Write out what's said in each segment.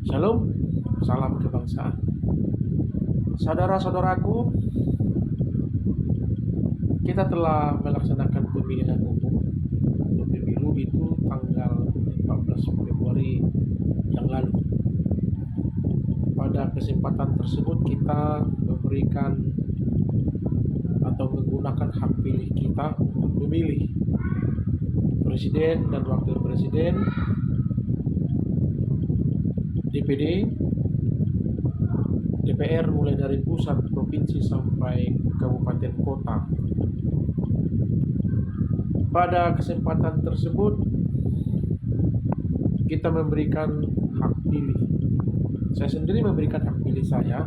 Shalom, salam kebangsaan. Saudara-saudaraku, kita telah melaksanakan pemilihan umum untuk pemilu itu tanggal 14 Februari yang lalu. Pada kesempatan tersebut kita memberikan atau menggunakan hak pilih kita untuk memilih presiden dan wakil presiden, DPD, DPR mulai dari pusat, provinsi sampai kabupaten kota. Pada kesempatan tersebut kita memberikan hak pilih. Saya sendiri memberikan hak pilih saya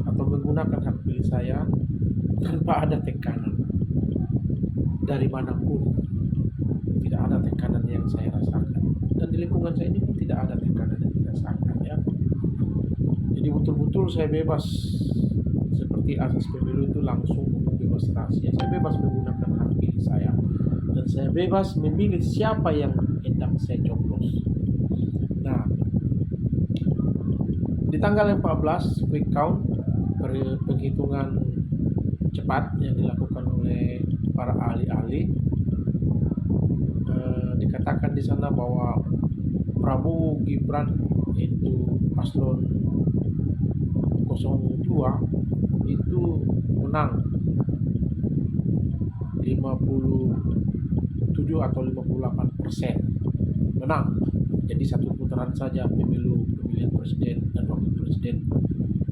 atau menggunakan hak pilih saya tanpa ada tekanan dari manapun. Tidak ada tekanan yang saya rasakan, dan di lingkungan saya ini pun tidak ada tekanan yang dirasakan, ya. Jadi betul-betul saya bebas, seperti asas pemilu itu langsung bebas rahasia. Saya bebas menggunakan hak pilih saya, dan saya bebas memilih siapa yang hendak saya coblos. Nah, di tanggal 14 quick count, penghitungan cepat yang dilakukan oleh para ahli-ahli, dikatakan di sana bahwa Prabowo Gibran itu paslon 02 itu menang 57 atau 58% menang. Jadi satu putaran saja pemilihan presiden dan wakil presiden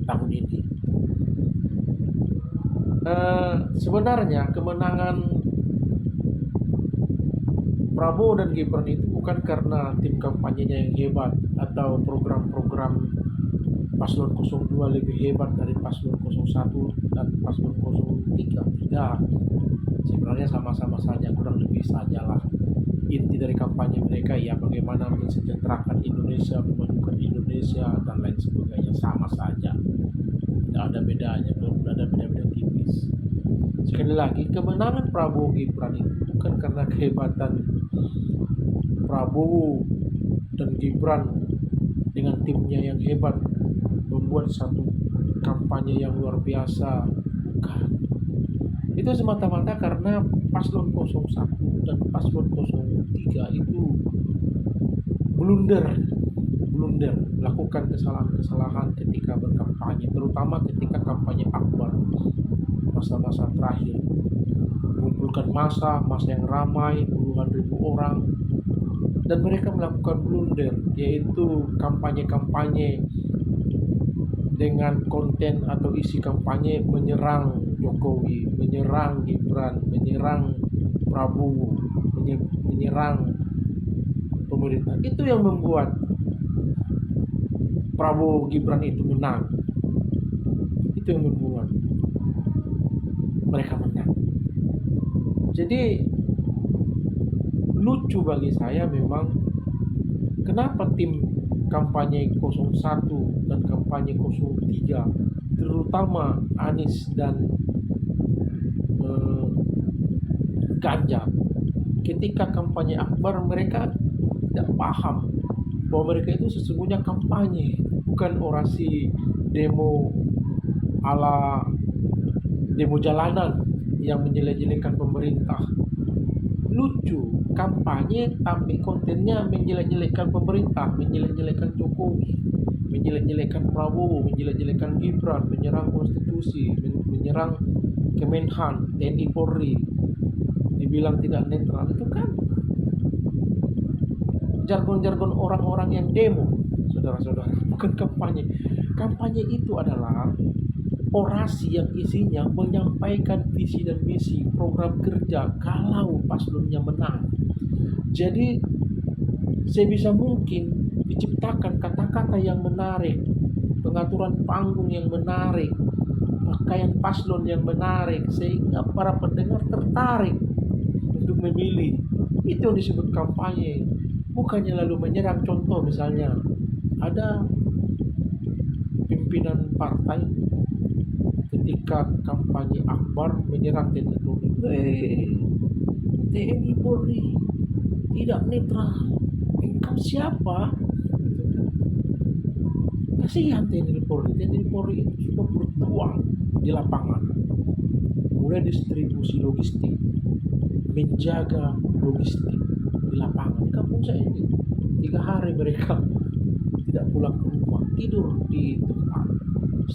tahun ini. Sebenarnya kemenangan Prabowo dan Gibran itu bukan karena tim kampanyenya yang hebat atau program-program paslon 02 lebih hebat dari paslon 01 dan paslon 03. Tidak. Sebenarnya sama-sama saja, kurang lebih sajalah. Inti dari kampanye mereka ya bagaimana mensejahterakan Indonesia, memajukan Indonesia, dan lain sebagainya. Sama saja. Tidak ada bedanya, belum ada beda-beda tipis. Sekali lagi, kemenangan Prabowo Gibran itu bukan karena kehebatan Prabowo dan Gibran dengan timnya yang hebat membuat satu kampanye yang luar biasa. Bukan. Itu semata-mata karena paslon 01 dan paslon 03 itu blunder, melakukan kesalahan-kesalahan ketika berkampanye, terutama ketika kampanye akbar, masa-masa terakhir, mengumpulkan massa yang ramai, puluhan ribu orang, dan mereka melakukan blunder, yaitu kampanye-kampanye dengan konten atau isi kampanye menyerang Jokowi, menyerang Gibran, menyerang Prabowo, menyerang pemerintah. Itu yang membuat Prabowo Gibran itu menang. Itu yang membuat mereka menang. Jadi lucu bagi saya memang kenapa tim kampanye 01 dan kampanye 03, terutama Anies dan Ganjar, ketika kampanye akbar mereka tidak paham bahwa mereka itu sesungguhnya kampanye, bukan orasi demo ala demo jalanan yang menjelek-jelekan pemerintah. Lucu, kampanye tapi kontennya menjelek-jelekan pemerintah, menjelek-jelekan Jokowi, menjelek-jelekan Prabowo, menjelek-jelekan Gibran, menyerang konstitusi, menyerang Kemenhan, TNI Polri, dibilang tidak netral. Itu kan jargon-jargon orang-orang yang demo, saudara-saudara, bukan kampanye. Kampanye itu adalah orasi yang isinya menyampaikan visi dan misi program kerja kalau paslonnya menang. Jadi sebisa mungkin diciptakan kata-kata yang menarik, pengaturan panggung yang menarik, pakaian paslon yang menarik, sehingga para pendengar tertarik untuk memilih. Itu yang disebut kampanye, bukannya lalu menyerang. Contoh misalnya, ada pimpinan partai ketika kampanye akbar menyerang TNI Polri. TNI Polri tidak netral. Engkau siapa? Kasihan TNI Polri. TNI Polri itu sudah berjuang di lapangan, mulai distribusi logistik, menjaga logistik di lapangan. Di kampung saya ini 3 hari mereka tidak pulang ke rumah, tidur di tempat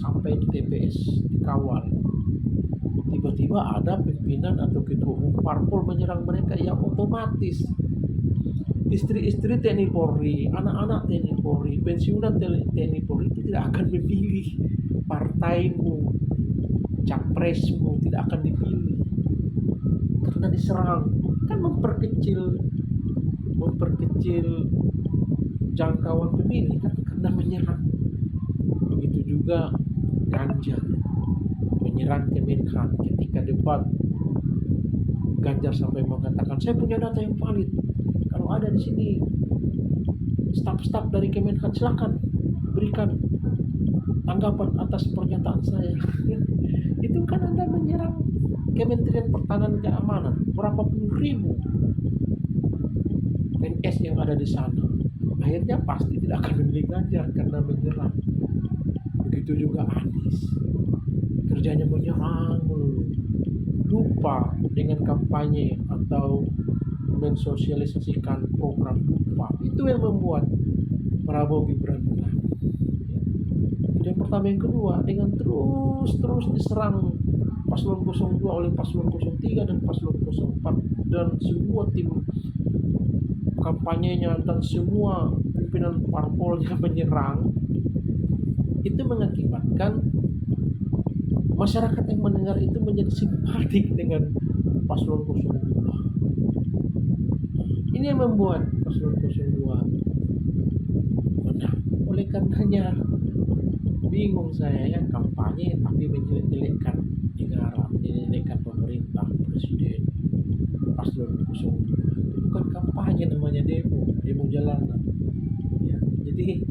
sampai di TPS dikawal. Tiba-tiba ada pimpinan atau ketua umum parpol menyerang mereka, ya otomatis istri-istri TNI Polri, anak-anak TNI Polri, pensiunan TNI Polri itu tidak akan memilih partaimu, capresmu, tidak akan dipilih karena diserang. Kan memperkecil jangkauan pemilih kan karena menyerang. Begitu juga Ganjar menyerang Kemenhan ketika debat. Ganjar sampai mengatakan, saya punya data yang valid. Kalau ada di sini staf-staf dari Kemenhan, silakan berikan tanggapan atas pernyataan saya. Itu kan Anda menyerang Kementerian Pertahanan Keamanan, berapa puluh ribu PNS yang ada di sana. Akhirnya pasti tidak akan memilih Ganjar karena menyerang. Begitu juga Anies, kerjanya menyerang, lupa dengan kampanye atau mensosialisasikan program, lupa. Itu yang membuat Prabowo Gibran menang. Itu yang pertama. Yang kedua, dengan terus diserang paslon 02 oleh paslon 03 dan paslon 04 dan semua tim kampanyenya dan semua pimpinan parpolnya menyerang, itu mengakibatkan masyarakat yang mendengar itu menjadi simpatik dengan paslon 02. Ini yang membuat paslon 02 menang. Oleh karenanya bingung saya ya, kampanye tapi menjelek-jelekkan negara, menjelek-jelekkan pemerintah, presiden. Paslon 02 itu bukan kampanye, namanya demo jalanan ya. Jadi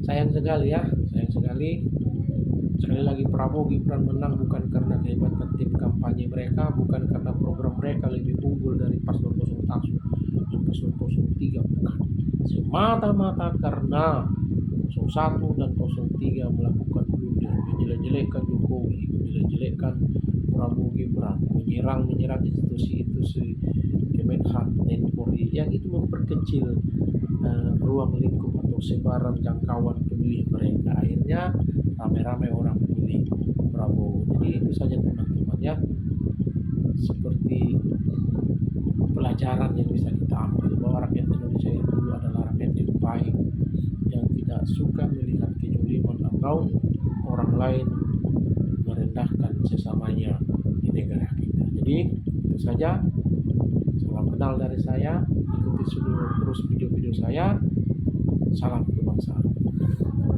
sayang sekali sekali lagi Prabowo Gibran menang bukan karena kehebatan tim kampanye mereka, bukan karena program mereka lebih unggul dari paslon 01 dan paslon 03, bukan. Semata-mata karena 01 dan 03 melakukan blunder, menjelek-jelekkan Jokowi, menjelek-jelekkan Prabowo Gibran, menyerang institusi Kemenhan, TNI Polri, yang itu memperkecil ruang lingkup atau sebaran jangkauan pemilih mereka. Akhirnya rame-rame orang memilih Prabowo. Jadi itu saja teman-teman ya, seperti pelajaran yang bisa kita ambil bahwa rakyat Indonesia itu adalah rakyat yang baik, yang tidak suka melihat kezaliman atau orang lain merendahkan sesamanya di negara kita. Jadi itu saja. Salam kenal dari saya. Ikuti terus video-video saya. Salam kebangsaan.